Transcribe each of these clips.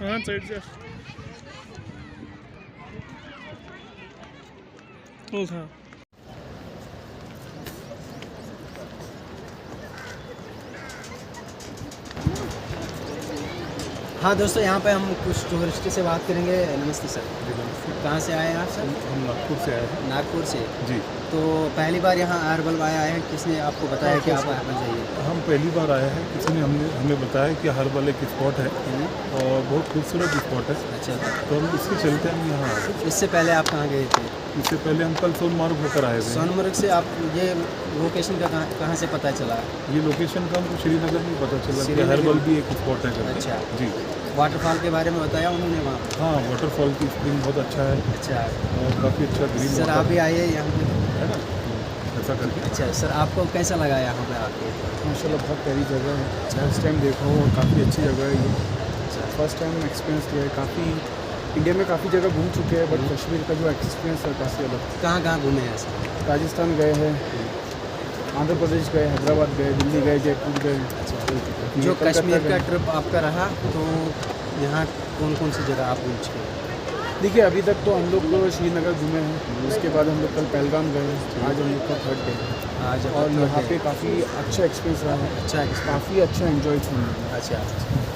हाँ साइड से हाँ। हाँ दोस्तों, यहाँ पे हम कुछ टूरिस्ट से बात करेंगे। नमस्ते सर, कहाँ से आए हैं आप सर? हम नागपुर से आए हैं। नागपुर से। जी। तो पहली बार यहाँ अहरबल आया है, किसने आपको बताया कि आप अहरबल जाइए? हम पहली बार आए हैं, किसी ने हमें बताया कि अहरबल एक स्पॉट है और बहुत खूबसूरत स्पॉट है। अच्छा, तो हम इसके चलते हम यहाँ आए। इससे पहले आप कहाँ गए थे? इससे पहले हम कल सोनमार्ग होकर आए थे। सोनमर्ग से आप ये लोकेशन का कहाँ से पता चला? ये लोकेशन का हमको श्रीनगर में पता चला कि श्रीनगर अहरबल भी एक स्पॉट है करके। अच्छा जी। वाटरफॉल के बारे में बताया उन्होंने वहाँ पे? हाँ, वाटरफॉल की स्प्रिंग बहुत अच्छा है अच्छा, और काफ़ी अच्छा ग्रीन सर आप भी आइए यहाँ पे, है ना, ऐसा करके। अच्छा सर, आपको कैसा लगा यहाँ पे आके? माशाल्लाह बहुत प्यारी जगह है, फर्स्ट टाइम देखा हूँ और काफ़ी अच्छी जगह है ये। फर्स्ट टाइम एक्सपीरियंस किया है। काफ़ी इंडिया में काफ़ी जगह घूम चुके हैं, बट कश्मीर का जो एक्सपीरियंस है काफ़ी अलग। कहाँ कहाँ घूमे हैं सर? राजस्थान गए हैं, आंध्र प्रदेश गए, हैदराबाद गए, दिल्ली गए, जयपुर गए। अच्छा, जो कश्मीर का ट्रिप आपका रहा तो यहाँ कौन कौन सी जगह आप घूम चुके हैं? देखिए, अभी तक तो हम लोग श्रीनगर घूमे हैं, उसके बाद हम लोग कल पहलगाम गए, आज हम लोग का थर्ड डे आज और यहाँ पे काफ़ी अच्छा एक्सपीरियंस रहा है। अच्छा, काफ़ी अच्छा एंजॉय किया। अच्छा।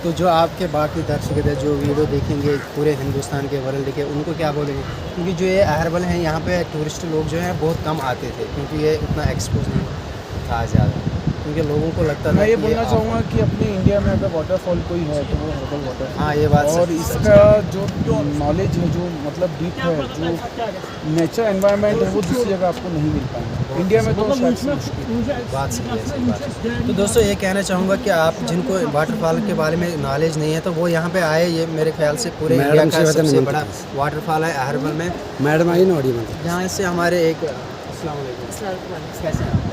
तो जो आपके बाकी दर्शक हैं जो वीडियो देखेंगे पूरे हिंदुस्तान के, वर्ल्ड के, उनको क्या बोलेंगे? क्योंकि जो ये अहरबल हैं यहाँ पे टूरिस्ट लोग जो हैं बहुत कम आते थे, क्योंकि ये उतना एक्सपोज नहीं था ज़्यादा, क्योंकि लोगों को लगता था। मैं ये बोलना चाहूँगा कि अपने इंडिया में अगर वाटरफॉल कोई है तो वो हर्बल वाटर। हाँ, ये बात और इसका जो नॉलेज है, जो मतलब डीप है, जो नेचर एनवायरनमेंट है, वो दूसरी जगह आपको नहीं मिल पाएगा। इंडिया में तो शायद से मुश्किल। बात सही है, सही बात है। तो दोस्तों ये कहना चाहूँगा कि आप जिनको वाटरफॉल के बारे में नॉलेज नहीं है तो वो यहाँ पे आए। ये मेरे ख्याल से पूरे इंडिया का सबसे बड़ा वाटरफॉल है अहरबल में। मैडम आई ना ऑडियो में, यहाँ से हमारे एक अस्सलाम वालेकुम, कैसे हैं आप?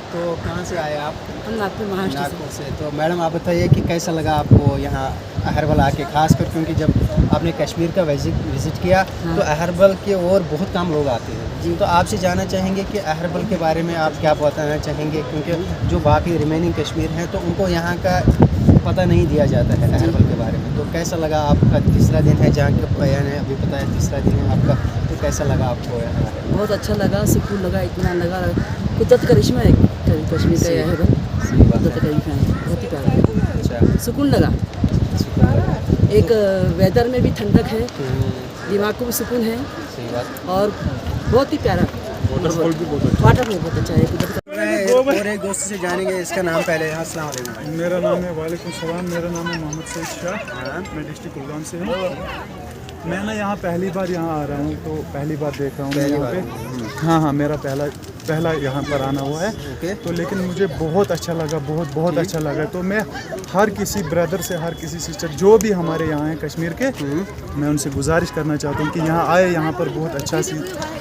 तो कहाँ से आए आप? हम नागपुर महाराष्ट्र नागपुर से। तो मैडम आप बताइए कि कैसा लगा आपको यहाँ अहरबल आके, खासकर क्योंकि जब आपने कश्मीर का विज़िट किया तो अहरबल के और बहुत कम लोग आते हैं। तो आपसे जानना चाहेंगे कि अहरबल के बारे में आप क्या बताना चाहेंगे, क्योंकि जो बाकी रिमेनिंग कश्मीर हैं तो उनको यहाँ का पता नहीं दिया जाता है अहरबल के बारे में। तो कैसा लगा आपका तीसरा दिन है जहाँ का बयान है, अभी पता है तीसरा दिन है आपका, तो कैसा लगा आपको यहाँ? बहुत अच्छा लगा, सुकून लगा, इत्मीनान लगा। कुदरत का करिश्मा है कश्मीर का, यह है कुदरत का करिश्मा है, बहुत ही प्यारा है। अच्छा, सुकून लगा। एक वेदर में भी ठंडक है, दिमाग को भी सुकून है, सही बात। और बहुत ही प्यारा वाटरफॉल भी बहुत अच्छा। वाटरफॉल बहुत अच्छा है कुदरत का। और एक दोस्त से जानेंगे इसका नाम पहले। अस्सलाम वालेकुम। मेरा नाम है, वालेकुम सलाम, मेरा नाम है मोहम्मद सईद शाह। मैं डिस्ट्रिक्ट कुलगाम से हूँ। मैं ना यहाँ पहली बार यहाँ आ रहा हूँ, तो पहली बार देख रहा हूँ मैं यहाँ पे। हाँ, मेरा पहला यहाँ पर आना हुआ है। ओके। तो लेकिन मुझे बहुत अच्छा लगा, बहुत अच्छा लगा। तो मैं हर किसी ब्रदर से, हर किसी सिस्टर जो भी हमारे यहाँ हैं कश्मीर के, मैं उनसे गुजारिश करना चाहता हूँ कि यहाँ आए। यहाँ पर बहुत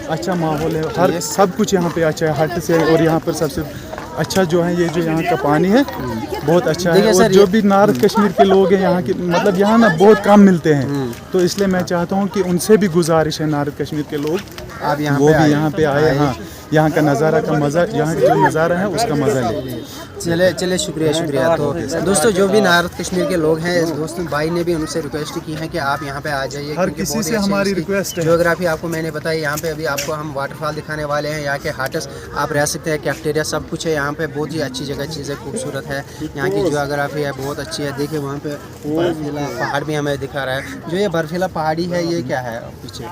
अच्छा माहौल है, हर सब कुछ यहाँ पे अच्छा है, हट से। और यहाँ पर सबसे अच्छा जो है ये जो यहाँ का पानी है बहुत अच्छा है। और जो भी नॉर्थ कश्मीर के लोग हैं यहाँ के, मतलब यहाँ ना बहुत कम मिलते हैं, तो इसलिए मैं चाहता हूँ कि उनसे भी गुजारिश है, नॉर्थ कश्मीर के लोग आप यहाँ वो भी यहाँ पे आए। हाँ, यहाँ का नज़ारा का मज़ा, यहाँ का जो नज़ारा है उसका मज़ा ले। चले शुक्रिया। तो दोस्तों जो भी नॉर्थ कश्मीर के लोग हैं, इस दोस्त भाई ने भी उनसे रिक्वेस्ट की है कि आप यहाँ पे आ जाइए। हर किसी से हमारी रिक्वेस्ट है। ज्योग्राफी आपको मैंने बताई, यहाँ पे अभी आपको हम वाटरफॉल दिखाने वाले हैं। यहाँ के हाटस आप रह सकते हैं, कैफेटेरिया सब कुछ है यहाँ पे। बहुत ही अच्छी जगह, चीज़ें खूबसूरत है। यहाँ की ज्योग्राफी है बहुत अच्छी है। देखिए वहाँ पे बर्फीला पहाड़ भी हमें दिखा रहा है। जो ये बर्फीला पहाड़ी है ये क्या है पीछे?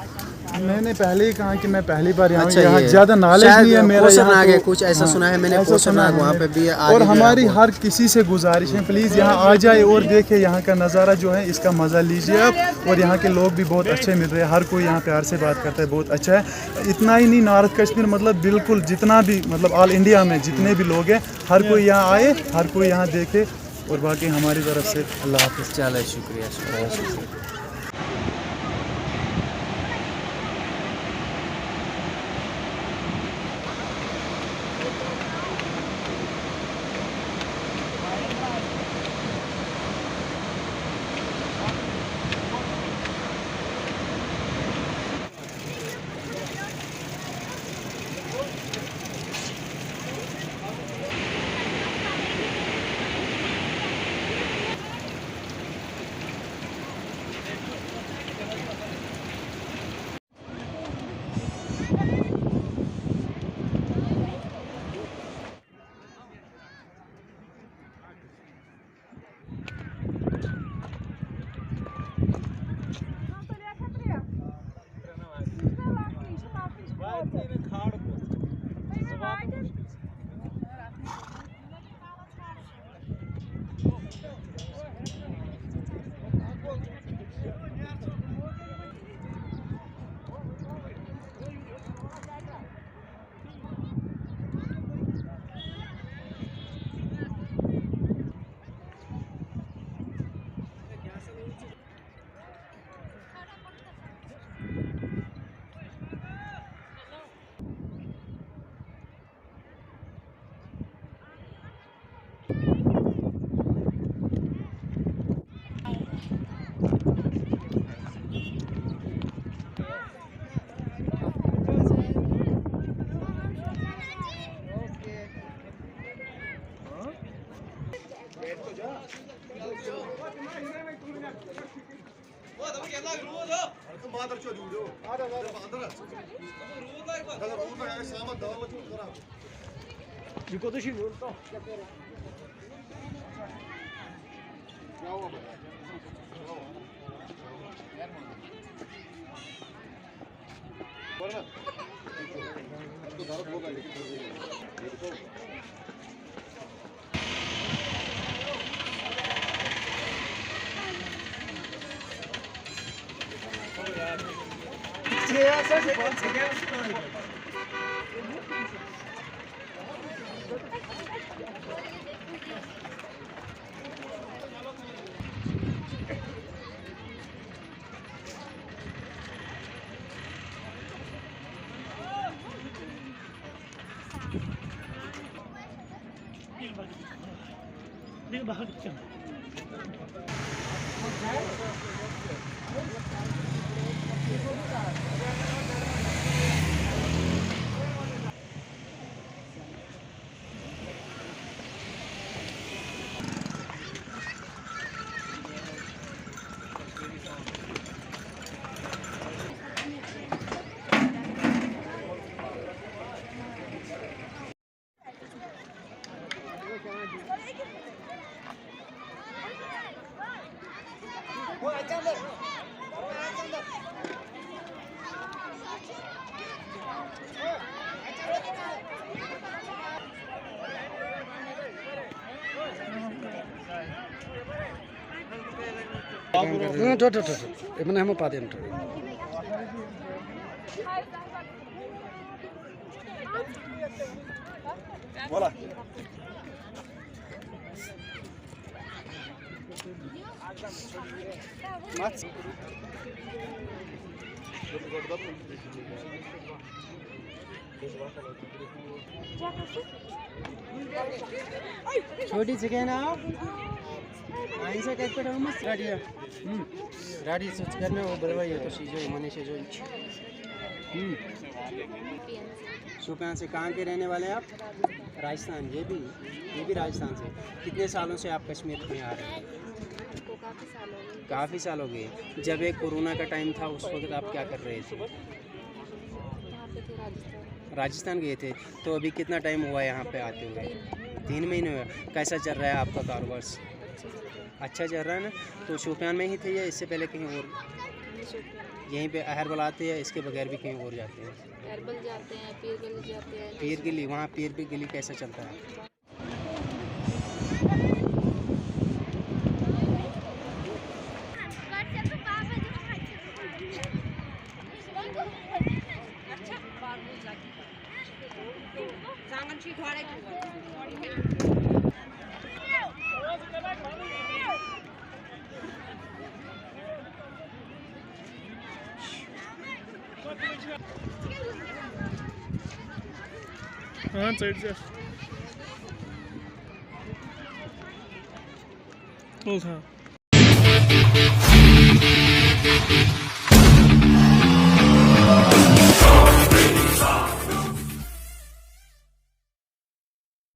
मैंने पहले ही कहा कि मैं पहली बार यहाँ अच्छा, यहाँ ज़्यादा नॉलेज नहीं है मेरा यहाँ आगे तो, कुछ ऐसा सुना है मैंने, ऐसा सुना है वहाँ पे भी और हमारी हर किसी से गुजारिश है प्लीज़ यहाँ आ जाए और देखे यहाँ का नज़ारा जो है, इसका मज़ा लीजिए आप। और यहाँ के लोग भी बहुत अच्छे मिल रहे हैं, हर कोई यहाँ प्यार से बात करता है, बहुत अच्छा है। इतना ही नहीं, नॉर्थ कश्मीर मतलब बिल्कुल जितना भी, मतलब ऑल इंडिया में जितने भी लोग हैं, हर कोई यहाँ आए, हर कोई यहाँ देखे। और बाकी हमारी तरफ से अल्लाह हाफ़िज़। चलो शुक्रिया। Emang mau paten tuh. Bola. Mats. छोटी जगह ना आप ऐसा कहते रहो मस्त गाड़िया गाड़ी स्विच करना वो बराबर ये तो चीज़ों मनी से जो शोपियां से कहाँ के रहने वाले हैं आप? राजस्थान। ये भी राजस्थान से। कितने सालों से आप कश्मीर में आ रहे हैं? काफ़ी साल हो गए। जब एक कोरोना का टाइम था उस वक्त आप क्या कर रहे थे? राजस्थान गए थे। तो अभी कितना टाइम हुआ यहाँ पे आते हुए? 3 महीने हुए। कैसा चल रहा है आपका कारोबार? अच्छा चल रहा है ना। तो शोपियान में ही थे या इससे पहले कहीं और? यहीं पे अहरबल आते हैं, इसके बगैर भी कहीं और जाते हैं? अहरबल जाते हैं, पीर गली जाते हैं। पीर गली, वहाँ पीर गली कैसा चलता है? हाँ साइड से था।